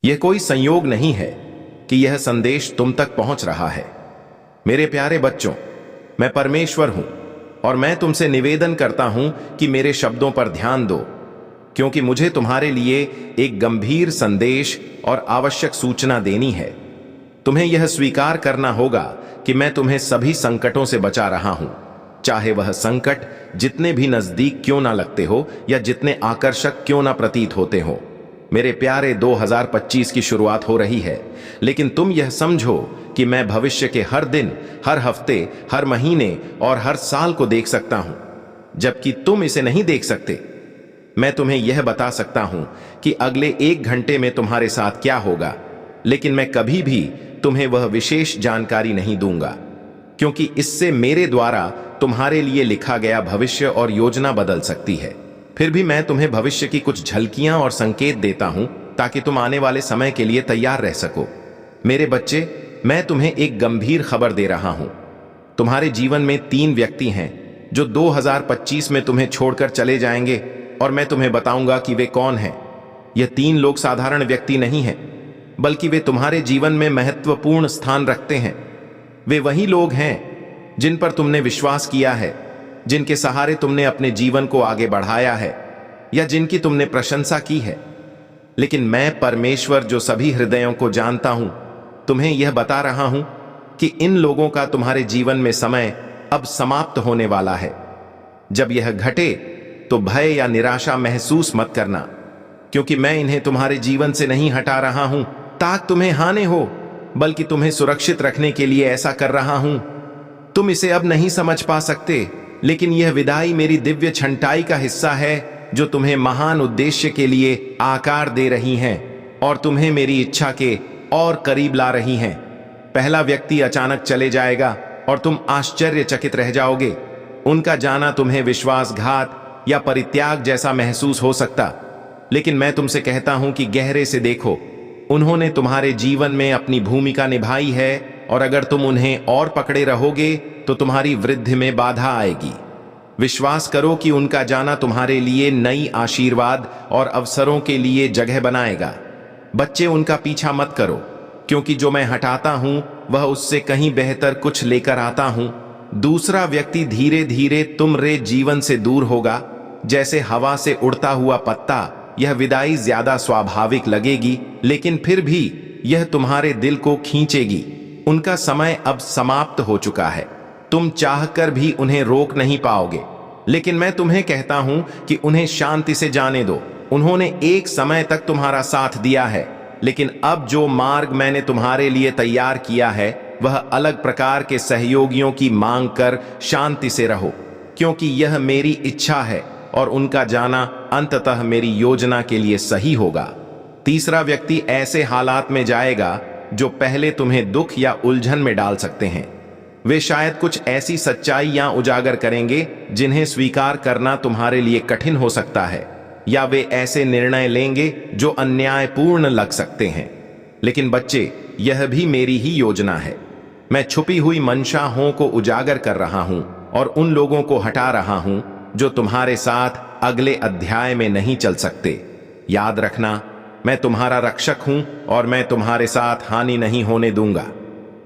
यह कोई संयोग नहीं है कि यह संदेश तुम तक पहुंच रहा है। मेरे प्यारे बच्चों, मैं परमेश्वर हूं और मैं तुमसे निवेदन करता हूं कि मेरे शब्दों पर ध्यान दो, क्योंकि मुझे तुम्हारे लिए एक गंभीर संदेश और आवश्यक सूचना देनी है। तुम्हें यह स्वीकार करना होगा कि मैं तुम्हें सभी संकटों से बचा रहा हूं, चाहे वह संकट जितने भी नजदीक क्यों ना लगते हो या जितने आकर्षक क्यों ना प्रतीत होते हो। मेरे प्यारे, 2025 की शुरुआत हो रही है, लेकिन तुम यह समझो कि मैं भविष्य के हर दिन, हर हफ्ते, हर महीने और हर साल को देख सकता हूं, जबकि तुम इसे नहीं देख सकते। मैं तुम्हें यह बता सकता हूं कि अगले 1 घंटे में तुम्हारे साथ क्या होगा, लेकिन मैं कभी भी तुम्हें वह विशेष जानकारी नहीं दूंगा, क्योंकि इससे मेरे द्वारा तुम्हारे लिए लिखा गया भविष्य और योजना बदल सकती है। फिर भी मैं तुम्हें भविष्य की कुछ झलकियां और संकेत देता हूं ताकि तुम आने वाले समय के लिए तैयार रह सको। मेरे बच्चे, मैं तुम्हें एक गंभीर खबर दे रहा हूं। तुम्हारे जीवन में 3 व्यक्ति हैं जो 2025 में तुम्हें छोड़कर चले जाएंगे, और मैं तुम्हें बताऊंगा कि वे कौन हैं। यह 3 लोग साधारण व्यक्ति नहीं हैं, बल्कि वे तुम्हारे जीवन में महत्वपूर्ण स्थान रखते हैं। वे वही लोग हैं जिन पर तुमने विश्वास किया है, जिनके सहारे तुमने अपने जीवन को आगे बढ़ाया है या जिनकी तुमने प्रशंसा की है। लेकिन मैं परमेश्वर, जो सभी हृदयों को जानता हूं, तुम्हें यह बता रहा हूं कि इन लोगों का तुम्हारे जीवन में समय अब समाप्त होने वाला है। जब यह घटे तो भय या निराशा महसूस मत करना, क्योंकि मैं इन्हें तुम्हारे जीवन से नहीं हटा रहा हूं ताकि तुम्हें हानि हो, बल्कि तुम्हें सुरक्षित रखने के लिए ऐसा कर रहा हूं। तुम इसे अब नहीं समझ पा सकते, लेकिन यह विदाई मेरी दिव्य छंटाई का हिस्सा है, जो तुम्हें महान उद्देश्य के लिए आकार दे रही हैं और तुम्हें मेरी इच्छा के और करीब ला रही हैं। पहला व्यक्ति अचानक चले जाएगा और तुम आश्चर्यचकित रह जाओगे। उनका जाना तुम्हें विश्वासघात या परित्याग जैसा महसूस हो सकता, लेकिन मैं तुमसे कहता हूं कि गहरे से देखो, उन्होंने तुम्हारे जीवन में अपनी भूमिका निभाई है, और अगर तुम उन्हें और पकड़े रहोगे तो तुम्हारी वृद्धि में बाधा आएगी। विश्वास करो कि उनका जाना तुम्हारे लिए नई आशीर्वाद और अवसरों के लिए जगह बनाएगा। बच्चे, उनका पीछा मत करो, क्योंकि जो मैं हटाता हूं वह उससे कहीं बेहतर कुछ लेकर आता हूं। दूसरा व्यक्ति धीरे धीरे तुम्हारे जीवन से दूर होगा, जैसे हवा से उड़ता हुआ पत्ता। यह विदाई ज्यादा स्वाभाविक लगेगी, लेकिन फिर भी यह तुम्हारे दिल को खींचेगी। उनका समय अब समाप्त हो चुका है। तुम चाहकर भी उन्हें रोक नहीं पाओगे, लेकिन मैं तुम्हें कहता हूं कि उन्हें शांति से जाने दो। उन्होंने एक समय तक तुम्हारा साथ दिया है, लेकिन अब जो मार्ग मैंने तुम्हारे लिए तैयार किया है, वह अलग प्रकार के सहयोगियों की मांग कर शांति से रहो, क्योंकि यह मेरी इच्छा है और उनका जाना अंततः मेरी योजना के लिए सही होगा। तीसरा व्यक्ति ऐसे हालात में जाएगा जो पहले तुम्हें दुख या उलझन में डाल सकते हैं। वे शायद कुछ ऐसी सच्चाइयां उजागर करेंगे जिन्हें स्वीकार करना तुम्हारे लिए कठिन हो सकता है, या वे ऐसे निर्णय लेंगे जो अन्यायपूर्ण लग सकते हैं। लेकिन बच्चे, यह भी मेरी ही योजना है। मैं छुपी हुई मंशाओं को उजागर कर रहा हूं और उन लोगों को हटा रहा हूं जो तुम्हारे साथ अगले अध्याय में नहीं चल सकते। याद रखना, मैं तुम्हारा रक्षक हूं और मैं तुम्हारे साथ हानि नहीं होने दूंगा।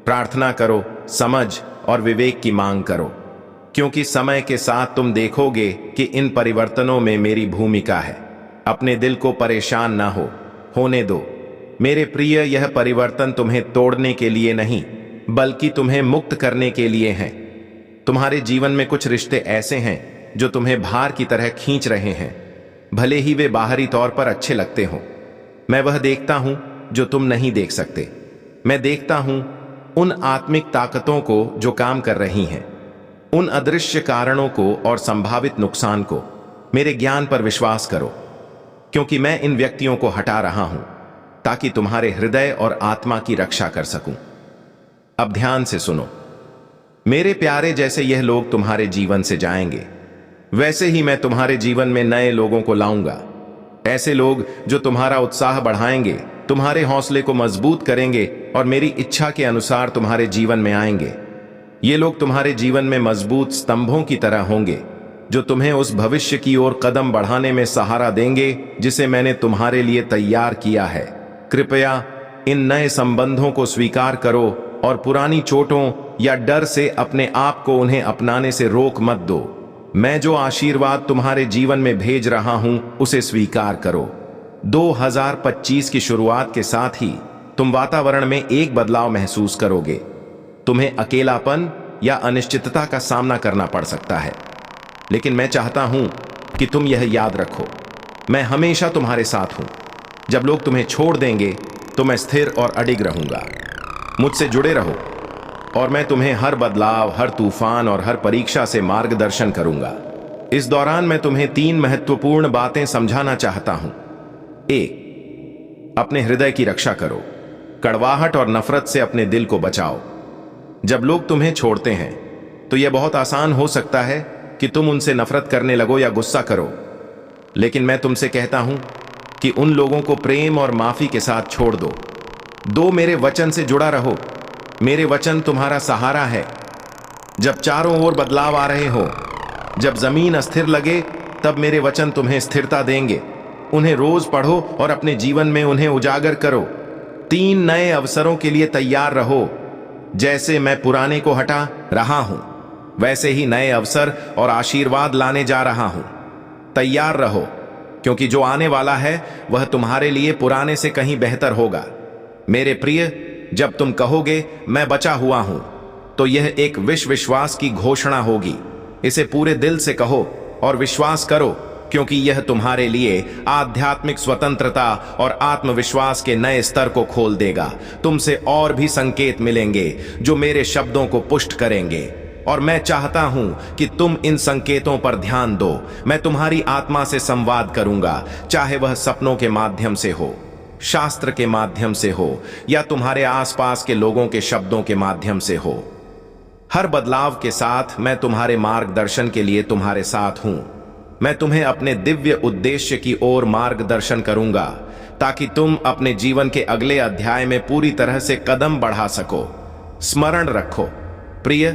प्रार्थना करो, समझ और विवेक की मांग करो, क्योंकि समय के साथ तुम देखोगे कि इन परिवर्तनों में मेरी भूमिका है। अपने दिल को परेशान ना होने दो मेरे प्रिय। यह परिवर्तन तुम्हें तोड़ने के लिए नहीं, बल्कि तुम्हें मुक्त करने के लिए हैं। तुम्हारे जीवन में कुछ रिश्ते ऐसे हैं जो तुम्हें भार की तरह खींच रहे हैं, भले ही वे बाहरी तौर पर अच्छे लगते हों। मैं वह देखता हूं जो तुम नहीं देख सकते। मैं देखता हूं उन आत्मिक ताकतों को जो काम कर रही हैं, उन अदृश्य कारणों को और संभावित नुकसान को। मेरे ज्ञान पर विश्वास करो, क्योंकि मैं इन व्यक्तियों को हटा रहा हूं ताकि तुम्हारे हृदय और आत्मा की रक्षा कर सकूं। अब ध्यान से सुनो मेरे प्यारे, जैसे यह लोग तुम्हारे जीवन से जाएंगे, वैसे ही मैं तुम्हारे जीवन में नए लोगों को लाऊंगा। ऐसे लोग जो तुम्हारा उत्साह बढ़ाएंगे, तुम्हारे हौसले को मजबूत करेंगे और मेरी इच्छा के अनुसार तुम्हारे जीवन में आएंगे। ये लोग तुम्हारे जीवन में मजबूत स्तंभों की तरह होंगे, जो तुम्हें उस भविष्य की ओर कदम बढ़ाने में सहारा देंगे जिसे मैंने तुम्हारे लिए तैयार किया है। कृपया इन नए संबंधों को स्वीकार करो और पुरानी चोटों या डर से अपने आप को उन्हें अपनाने से रोक मत दो। मैं जो आशीर्वाद तुम्हारे जीवन में भेज रहा हूं उसे स्वीकार करो। 2025 की शुरुआत के साथ ही तुम वातावरण में एक बदलाव महसूस करोगे। तुम्हें अकेलापन या अनिश्चितता का सामना करना पड़ सकता है, लेकिन मैं चाहता हूं कि तुम यह याद रखो, मैं हमेशा तुम्हारे साथ हूं। जब लोग तुम्हें छोड़ देंगे तो मैं स्थिर और अडिग रहूंगा। मुझसे जुड़े रहो और मैं तुम्हें हर बदलाव, हर तूफान और हर परीक्षा से मार्गदर्शन करूंगा। इस दौरान मैं तुम्हें 3 महत्वपूर्ण बातें समझाना चाहता हूं। 1. अपने हृदय की रक्षा करो। कड़वाहट और नफरत से अपने दिल को बचाओ। जब लोग तुम्हें छोड़ते हैं तो यह बहुत आसान हो सकता है कि तुम उनसे नफरत करने लगो या गुस्सा करो, लेकिन मैं तुमसे कहता हूं कि उन लोगों को प्रेम और माफी के साथ छोड़ दो। 2. मेरे वचन से जुड़ा रहो। मेरे वचन तुम्हारा सहारा है। जब चारों ओर बदलाव आ रहे हो, जब जमीन अस्थिर लगे, तब मेरे वचन तुम्हें स्थिरता देंगे। उन्हें रोज पढ़ो और अपने जीवन में उन्हें उजागर करो। 3 नए अवसरों के लिए तैयार रहो। जैसे मैं पुराने को हटा रहा हूं, वैसे ही नए अवसर और आशीर्वाद लाने जा रहा हूं। तैयार रहो, क्योंकि जो आने वाला है वह तुम्हारे लिए पुराने से कहीं बेहतर होगा। मेरे प्रिय, जब तुम कहोगे मैं बचा हुआ हूं, तो यह एक विश्वास की घोषणा होगी। इसे पूरे दिल से कहो और विश्वास करो, क्योंकि यह तुम्हारे लिए आध्यात्मिक स्वतंत्रता और आत्मविश्वास के नए स्तर को खोल देगा। तुमसे और भी संकेत मिलेंगे जो मेरे शब्दों को पुष्ट करेंगे, और मैं चाहता हूं कि तुम इन संकेतों पर ध्यान दो। मैं तुम्हारी आत्मा से संवाद करूंगा, चाहे वह सपनों के माध्यम से हो, शास्त्र के माध्यम से हो, या तुम्हारे आसपास के लोगों के शब्दों के माध्यम से हो। हर बदलाव के साथ मैं तुम्हारे मार्गदर्शन के लिए तुम्हारे साथ हूं। मैं तुम्हें अपने दिव्य उद्देश्य की ओर मार्गदर्शन करूंगा, ताकि तुम अपने जीवन के अगले अध्याय में पूरी तरह से कदम बढ़ा सको। स्मरण रखो प्रिय,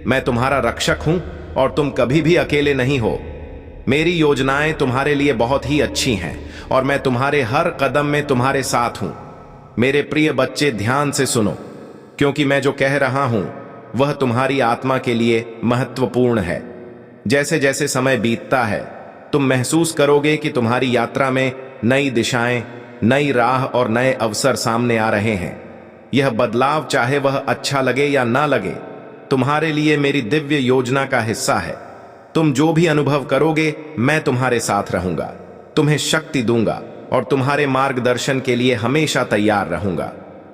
मैं तुम्हारा रक्षक हूं और तुम कभी भी अकेले नहीं हो। मेरी योजनाएं तुम्हारे लिए बहुत ही अच्छी हैं और मैं तुम्हारे हर कदम में तुम्हारे साथ हूं। मेरे प्रिय बच्चे, ध्यान से सुनो, क्योंकि मैं जो कह रहा हूं वह तुम्हारी आत्मा के लिए महत्वपूर्ण है। जैसे जैसे समय बीतता है, तुम महसूस करोगे कि तुम्हारी यात्रा में नई दिशाएं, नई राह और नए अवसर सामने आ रहे हैं। यह बदलाव, चाहे वह अच्छा लगे या ना लगे, तुम्हारे लिए मेरी दिव्य योजना का हिस्सा है। तुम जो भी अनुभव करोगे, मैं तुम्हारे साथ रहूंगा, तुम्हें शक्ति दूंगा और तुम्हारे मार्गदर्शन के लिए हमेशा तैयार रहूंगा।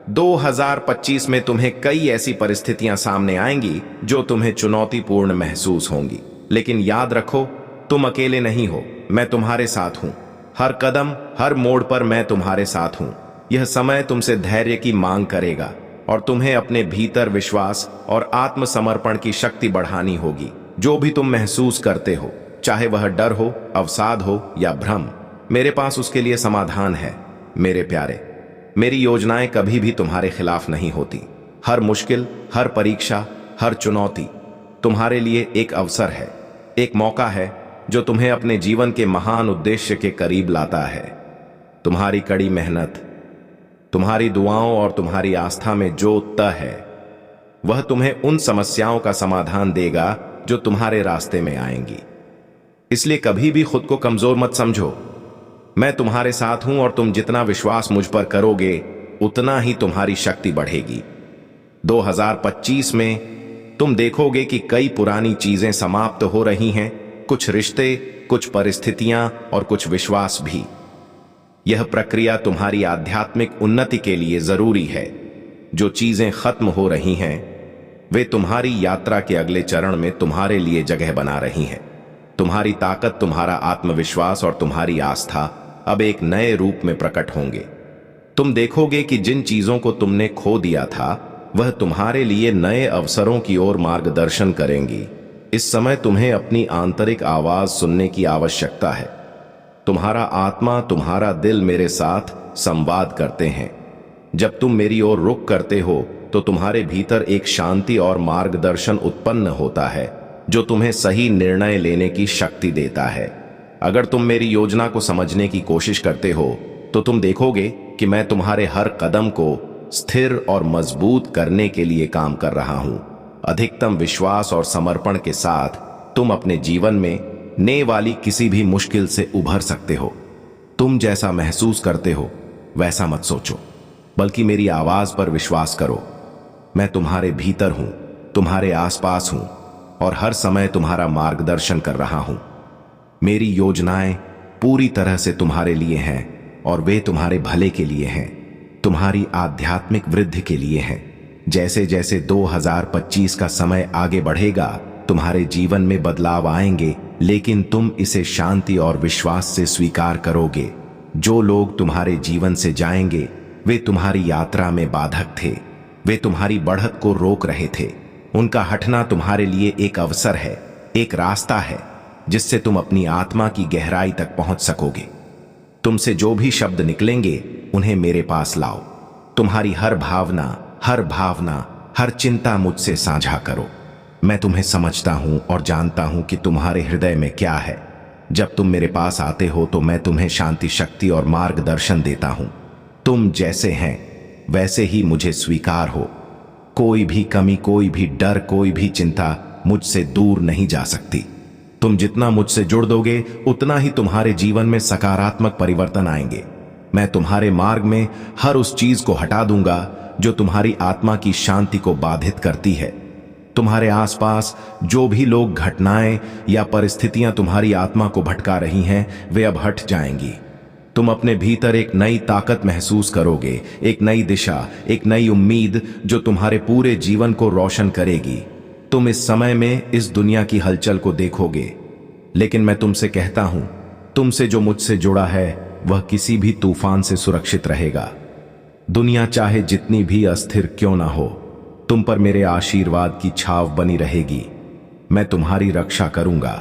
2025 में तुम्हें कई ऐसी परिस्थितियां सामने आएंगी जो तुम्हें चुनौतीपूर्ण महसूस होंगी, लेकिन याद रखो, तुम अकेले नहीं हो। मैं तुम्हारे साथ हूं। हर कदम, हर मोड़ पर मैं तुम्हारे साथ हूं। यह समय तुमसे धैर्य की मांग करेगा और तुम्हें अपने भीतर विश्वास और आत्मसमर्पण की शक्ति बढ़ानी होगी। जो भी तुम महसूस करते हो, चाहे वह डर हो, अवसाद हो या भ्रम, मेरे पास उसके लिए समाधान है। मेरे प्यारे, मेरी योजनाएं कभी भी तुम्हारे खिलाफ नहीं होती। हर मुश्किल, हर परीक्षा, हर चुनौती तुम्हारे लिए एक अवसर है, एक मौका है जो तुम्हें अपने जीवन के महान उद्देश्य के करीब लाता है। तुम्हारी कड़ी मेहनत, तुम्हारी दुआओं और तुम्हारी आस्था में जो तय है, वह तुम्हें उन समस्याओं का समाधान देगा जो तुम्हारे रास्ते में आएंगी। इसलिए कभी भी खुद को कमजोर मत समझो। मैं तुम्हारे साथ हूं और तुम जितना विश्वास मुझ पर करोगे, उतना ही तुम्हारी शक्ति बढ़ेगी। 2025 में तुम देखोगे कि कई पुरानी चीजें समाप्त हो रही हैं, कुछ रिश्ते, कुछ परिस्थितियां और कुछ विश्वास भी। यह प्रक्रिया तुम्हारी आध्यात्मिक उन्नति के लिए जरूरी है। जो चीजें खत्म हो रही हैं, वे तुम्हारी यात्रा के अगले चरण में तुम्हारे लिए जगह बना रही हैं। तुम्हारी ताकत, तुम्हारा आत्मविश्वास और तुम्हारी आस्था अब एक नए रूप में प्रकट होंगे। तुम देखोगे कि जिन चीजों को तुमने खो दिया था, वह तुम्हारे लिए नए अवसरों की ओर मार्गदर्शन करेंगी। इस समय तुम्हें अपनी आंतरिक आवाज सुनने की आवश्यकता है। तुम्हारा आत्मा, तुम्हारा दिल मेरे साथ संवाद करते हैं। जब तुम मेरी ओर रुख करते हो तो तुम्हारे भीतर एक शांति और मार्गदर्शन उत्पन्न होता है जो तुम्हें सही निर्णय लेने की शक्ति देता है। अगर तुम मेरी योजना को समझने की कोशिश करते हो तो तुम देखोगे कि मैं तुम्हारे हर कदम को स्थिर और मजबूत करने के लिए काम कर रहा हूं। अधिकतम विश्वास और समर्पण के साथ तुम अपने जीवन में ने वाली किसी भी मुश्किल से उभर सकते हो। तुम जैसा महसूस करते हो वैसा मत सोचो, बल्कि मेरी आवाज पर विश्वास करो। मैं तुम्हारे भीतर हूं, तुम्हारे आसपास हूं और हर समय तुम्हारा मार्गदर्शन कर रहा हूं। मेरी योजनाएं पूरी तरह से तुम्हारे लिए हैं और वे तुम्हारे भले के लिए हैं, तुम्हारी आध्यात्मिक वृद्धि के लिए हैं। जैसे जैसे 2025 का समय आगे बढ़ेगा, तुम्हारे जीवन में बदलाव आएंगे, लेकिन तुम इसे शांति और विश्वास से स्वीकार करोगे। जो लोग तुम्हारे जीवन से जाएंगे वे तुम्हारी यात्रा में बाधक थे, वे तुम्हारी बढ़त को रोक रहे थे। उनका हटना तुम्हारे लिए एक अवसर है, एक रास्ता है जिससे तुम अपनी आत्मा की गहराई तक पहुंच सकोगे। तुमसे जो भी शब्द निकलेंगे उन्हें मेरे पास लाओ। तुम्हारी हर भावना, हर चिंता मुझसे साझा करो। मैं तुम्हें समझता हूं और जानता हूं कि तुम्हारे हृदय में क्या है। जब तुम मेरे पास आते हो तो मैं तुम्हें शांति, शक्ति और मार्गदर्शन देता हूं। तुम जैसे हैं वैसे ही मुझे स्वीकार हो। कोई भी कमी, कोई भी डर, कोई भी चिंता मुझसे दूर नहीं जा सकती। तुम जितना मुझसे जुड़ दोगे उतना ही तुम्हारे जीवन में सकारात्मक परिवर्तन आएंगे। मैं तुम्हारे मार्ग में हर उस चीज को हटा दूंगा जो तुम्हारी आत्मा की शांति को बाधित करती है। तुम्हारे आसपास जो भी लोग, घटनाएं या परिस्थितियां तुम्हारी आत्मा को भटका रही हैं, वे अब हट जाएंगी। तुम अपने भीतर एक नई ताकत महसूस करोगे, एक नई दिशा, एक नई उम्मीद जो तुम्हारे पूरे जीवन को रोशन करेगी। तुम इस समय में इस दुनिया की हलचल को देखोगे, लेकिन मैं तुमसे कहता हूं, तुमसे जो मुझसे जुड़ा है वह किसी भी तूफान से सुरक्षित रहेगा। दुनिया चाहे जितनी भी अस्थिर क्यों ना हो, तुम पर मेरे आशीर्वाद की छाव बनी रहेगी। मैं तुम्हारी रक्षा करूंगा,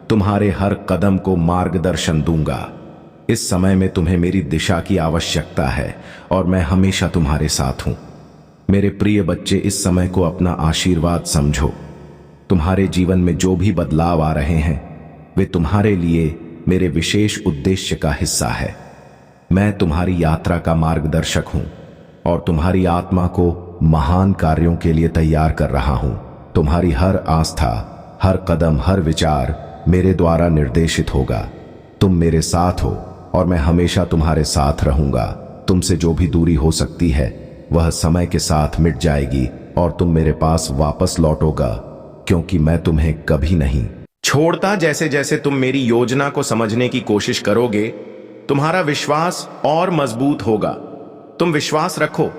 तुम्हारे हर कदम को मार्गदर्शन दूंगा। इस समय में तुम्हें मेरी दिशा की आवश्यकता है और मैं हमेशा तुम्हारे साथ हूं। मेरे प्रिय बच्चे, इस समय को अपना आशीर्वाद समझो। तुम्हारे जीवन में जो भी बदलाव आ रहे हैं वे तुम्हारे लिए मेरे विशेष उद्देश्य का हिस्सा है। मैं तुम्हारी यात्रा का मार्गदर्शक हूं और तुम्हारी आत्मा को महान कार्यों के लिए तैयार कर रहा हूं। तुम्हारी हर आस्था, हर कदम, हर विचार मेरे द्वारा निर्देशित होगा। तुम मेरे साथ हो और मैं हमेशा तुम्हारे साथ रहूंगा। तुमसे जो भी दूरी हो सकती है वह समय के साथ मिट जाएगी और तुम मेरे पास वापस लौटोगा, क्योंकि मैं तुम्हें कभी नहीं छोड़ता। जैसे जैसे तुम मेरी योजना को समझने की कोशिश करोगे, तुम्हारा विश्वास और मजबूत होगा। तुम विश्वास रखो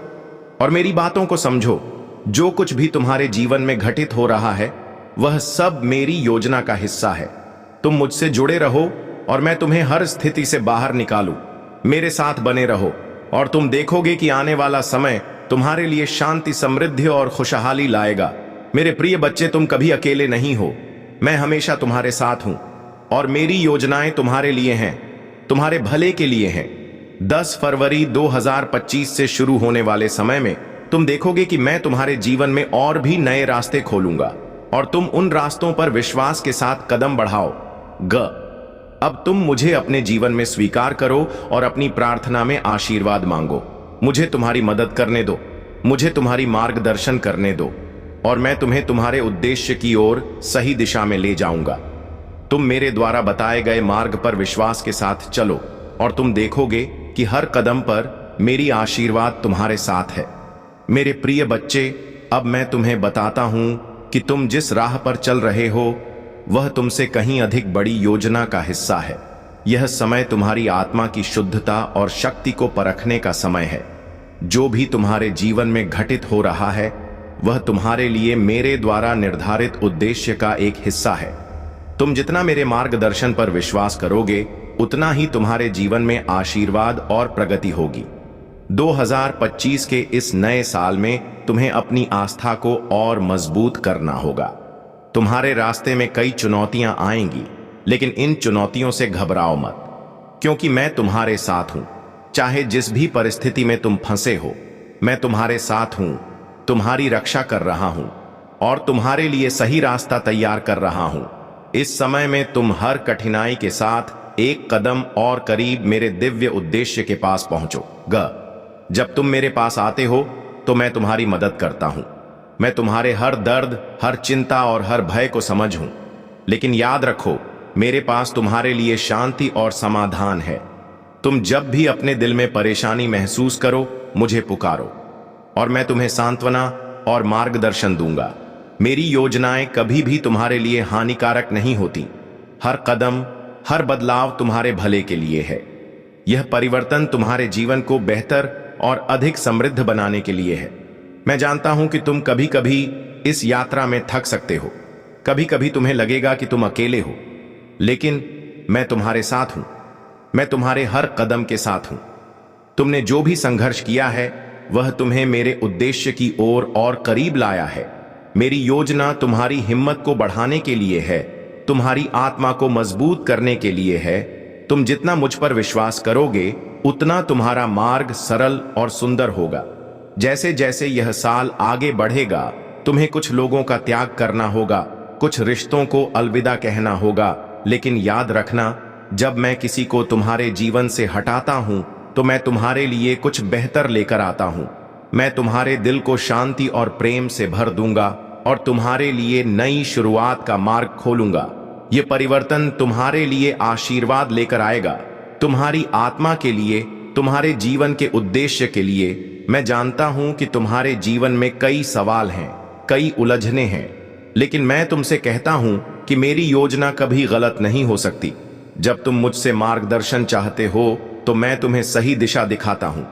और मेरी बातों को समझो। जो कुछ भी तुम्हारे जीवन में घटित हो रहा है वह सब मेरी योजना का हिस्सा है। तुम मुझसे जुड़े रहो और मैं तुम्हें हर स्थिति से बाहर निकालूं। मेरे साथ बने रहो और तुम देखोगे कि आने वाला समय तुम्हारे लिए शांति, समृद्धि और खुशहाली लाएगा। मेरे प्रिय बच्चे, तुम कभी अकेले नहीं हो। मैं हमेशा तुम्हारे साथ हूं और मेरी योजनाएं तुम्हारे लिए हैं, तुम्हारे भले के लिए हैं। 10 फरवरी 2025 से शुरू होने वाले समय में तुम देखोगे कि मैं तुम्हारे जीवन में और भी नए रास्ते खोलूंगा और तुम उन रास्तों पर विश्वास के साथ कदम बढ़ाओ। अब तुम मुझे अपने जीवन में स्वीकार करो और अपनी प्रार्थना में आशीर्वाद मांगो। मुझे तुम्हारी मदद करने दो, मुझे तुम्हारी मार्गदर्शन करने दो और मैं तुम्हें तुम्हारे उद्देश्य की ओर सही दिशा में ले जाऊंगा। तुम मेरे द्वारा बताए गए मार्ग पर विश्वास के साथ चलो और तुम देखोगे कि हर कदम पर मेरी आशीर्वाद तुम्हारे साथ है। मेरे प्रिय बच्चे, अब मैं तुम्हें बताता हूं कि तुम जिस राह पर चल रहे हो वह तुमसे कहीं अधिक बड़ी योजना का हिस्सा है। यह समय तुम्हारी आत्मा की शुद्धता और शक्ति को परखने का समय है। जो भी तुम्हारे जीवन में घटित हो रहा है वह तुम्हारे लिए मेरे द्वारा निर्धारित उद्देश्य का एक हिस्सा है। तुम जितना मेरे मार्गदर्शन पर विश्वास करोगे उतना ही तुम्हारे जीवन में आशीर्वाद और प्रगति होगी। 2025 के इस नए साल में तुम्हें अपनी आस्था को और मजबूत करना होगा। तुम्हारे रास्ते में कई चुनौतियां आएंगी, लेकिन इन चुनौतियों से घबराओ मत, क्योंकि मैं तुम्हारे साथ हूं। चाहे जिस भी परिस्थिति में तुम फंसे हो, मैं तुम्हारे साथ हूं, तुम्हारी रक्षा कर रहा हूं और तुम्हारे लिए सही रास्ता तैयार कर रहा हूं। इस समय में तुम हर कठिनाई के साथ एक कदम और करीब मेरे दिव्य उद्देश्य के पास पहुंचोगे। जब तुम मेरे पास आते हो तो मैं तुम्हारी मदद करता हूं। मैं तुम्हारे हर दर्द, हर चिंता और हर भय को समझ हूं। लेकिन याद रखो, मेरे पास तुम्हारे लिए शांति और समाधान है। तुम जब भी अपने दिल में परेशानी महसूस करो, मुझे पुकारो और मैं तुम्हें सांत्वना और मार्गदर्शन दूंगा। मेरी योजनाएं कभी भी तुम्हारे लिए हानिकारक नहीं होती। हर कदम, हर बदलाव तुम्हारे भले के लिए है। यह परिवर्तन तुम्हारे जीवन को बेहतर और अधिक समृद्ध बनाने के लिए है। मैं जानता हूं कि तुम कभी कभी इस यात्रा में थक सकते हो। कभी कभी तुम्हें लगेगा कि तुम अकेले हो, लेकिन मैं तुम्हारे साथ हूं। मैं तुम्हारे हर कदम के साथ हूं। तुमने जो भी संघर्ष किया है, वह तुम्हें मेरे उद्देश्य की ओर और करीब लाया है। मेरी योजना तुम्हारी हिम्मत को बढ़ाने के लिए है, तुम्हारी आत्मा को मजबूत करने के लिए है। तुम जितना मुझ पर विश्वास करोगे, उतना तुम्हारा मार्ग सरल और सुंदर होगा। जैसे जैसे यह साल आगे बढ़ेगा, तुम्हें कुछ लोगों का त्याग करना होगा, कुछ रिश्तों को अलविदा कहना होगा। लेकिन याद रखना, जब मैं किसी को तुम्हारे जीवन से हटाता हूं, तो मैं तुम्हारे लिए कुछ बेहतर लेकर आता हूं। मैं तुम्हारे दिल को शांति और प्रेम से भर दूंगा और तुम्हारे लिए नई शुरुआत का मार्ग खोलूंगा। ये परिवर्तन तुम्हारे लिए आशीर्वाद लेकर आएगा, तुम्हारी आत्मा के लिए, तुम्हारे जीवन के उद्देश्य के लिए। मैं जानता हूं कि तुम्हारे जीवन में कई सवाल हैं, कई उलझने हैं, लेकिन मैं तुमसे कहता हूं कि मेरी योजना कभी गलत नहीं हो सकती। जब तुम मुझसे मार्गदर्शन चाहते हो, तो मैं तुम्हें सही दिशा दिखाता हूं।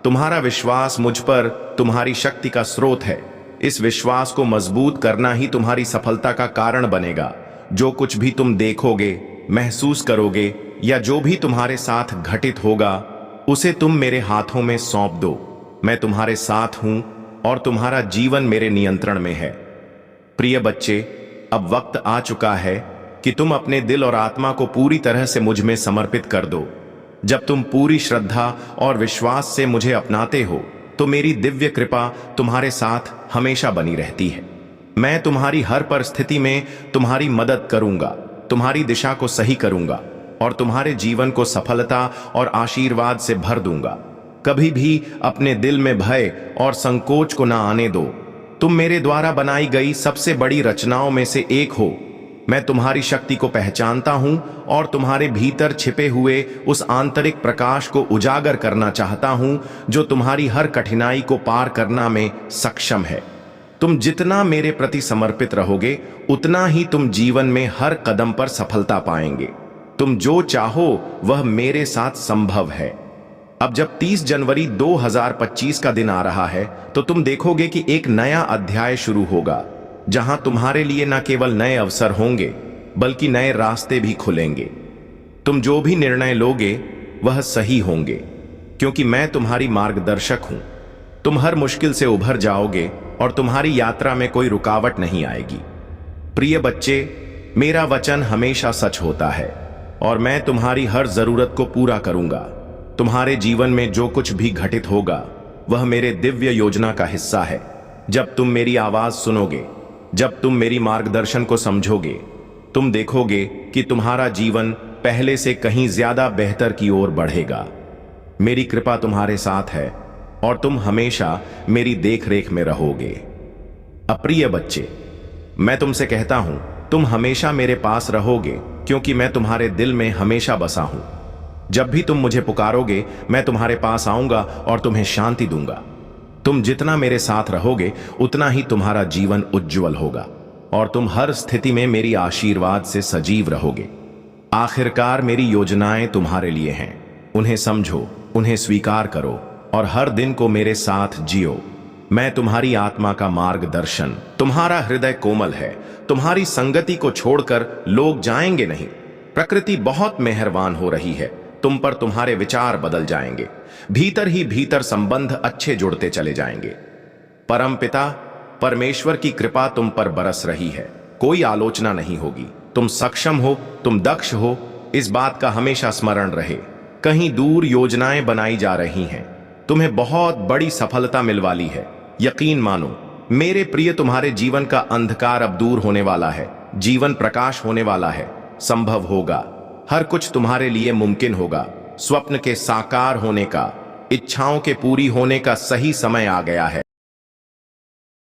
तुम्हारा विश्वास मुझ पर तुम्हारी शक्ति का स्रोत है। इस विश्वास को मजबूत करना ही तुम्हारी सफलता का कारण बनेगा। जो कुछ भी तुम देखोगे, महसूस करोगे या जो भी तुम्हारे साथ घटित होगा, उसे तुम मेरे हाथों में सौंप दो। मैं तुम्हारे साथ हूं और तुम्हारा जीवन मेरे नियंत्रण में है। प्रिय बच्चे, अब वक्त आ चुका है कि तुम अपने दिल और आत्मा को पूरी तरह से मुझ में समर्पित कर दो। जब तुम पूरी श्रद्धा और विश्वास से मुझे अपनाते हो, तो मेरी दिव्य कृपा तुम्हारे साथ हमेशा बनी रहती है। मैं तुम्हारी हर परिस्थिति में तुम्हारी मदद करूंगा, तुम्हारी दिशा को सही करूंगा और तुम्हारे जीवन को सफलता और आशीर्वाद से भर दूंगा। कभी भी अपने दिल में भय और संकोच को ना आने दो। तुम मेरे द्वारा बनाई गई सबसे बड़ी रचनाओं में से एक हो। मैं तुम्हारी शक्ति को पहचानता हूं और तुम्हारे भीतर छिपे हुए उस आंतरिक प्रकाश को उजागर करना चाहता हूं, जो तुम्हारी हर कठिनाई को पार करना में सक्षम है। तुम जितना मेरे प्रति समर्पित रहोगे, उतना ही तुम जीवन में हर कदम पर सफलता पाएंगे। तुम जो चाहो वह मेरे साथ संभव है। अब जब 30 जनवरी 2025 का दिन आ रहा है, तो तुम देखोगे कि एक नया अध्याय शुरू होगा, जहां तुम्हारे लिए न केवल नए अवसर होंगे, बल्कि नए रास्ते भी खुलेंगे। तुम जो भी निर्णय लोगे, वह सही होंगे, क्योंकि मैं तुम्हारी मार्गदर्शक हूं। तुम हर मुश्किल से उभर जाओगे और तुम्हारी यात्रा में कोई रुकावट नहीं आएगी। प्रिय बच्चे, मेरा वचन हमेशा सच होता है और मैं तुम्हारी हर जरूरत को पूरा करूंगा। तुम्हारे जीवन में जो कुछ भी घटित होगा, वह मेरे दिव्य योजना का हिस्सा है। जब तुम मेरी आवाज सुनोगे, जब तुम मेरी मार्गदर्शन को समझोगे, तुम देखोगे कि तुम्हारा जीवन पहले से कहीं ज्यादा बेहतर की ओर बढ़ेगा। मेरी कृपा तुम्हारे साथ है और तुम हमेशा मेरी देखरेख में रहोगे। अप्रिय बच्चे, मैं तुमसे कहता हूं, तुम हमेशा मेरे पास रहोगे, क्योंकि मैं तुम्हारे दिल में हमेशा बसा हूं। जब भी तुम मुझे पुकारोगे, मैं तुम्हारे पास आऊंगा और तुम्हें शांति दूंगा। तुम जितना मेरे साथ रहोगे, उतना ही तुम्हारा जीवन उज्जवल होगा और तुम हर स्थिति में मेरी आशीर्वाद से सजीव रहोगे। आखिरकार मेरी योजनाएं तुम्हारे लिए हैं। उन्हें समझो, उन्हें स्वीकार करो और हर दिन को मेरे साथ जियो। मैं तुम्हारी आत्मा का मार्गदर्शन, तुम्हारा हृदय कोमल है। तुम्हारी संगति को छोड़कर लोग जाएंगे नहीं। प्रकृति बहुत मेहरबान हो रही है। तुम पर तुम्हारे विचार बदल जाएंगे। भीतर ही भीतर संबंध अच्छे जुड़ते चले जाएंगे। परमपिता परमेश्वर की कृपा तुम पर बरस रही है। कोई आलोचना नहीं होगी। तुम सक्षम हो, तुम दक्ष हो, इस बात का हमेशा स्मरण रहे। कहीं दूर योजनाएं बनाई जा रही हैं। तुम्हें बहुत बड़ी सफलता मिलने वाली है। यकीन मानो मेरे प्रिय, तुम्हारे जीवन का अंधकार अब दूर होने वाला है। जीवन प्रकाश होने वाला है। संभव होगा, हर कुछ तुम्हारे लिए मुमकिन होगा। स्वप्न के साकार होने का, इच्छाओं के पूरी होने का सही समय आ गया है।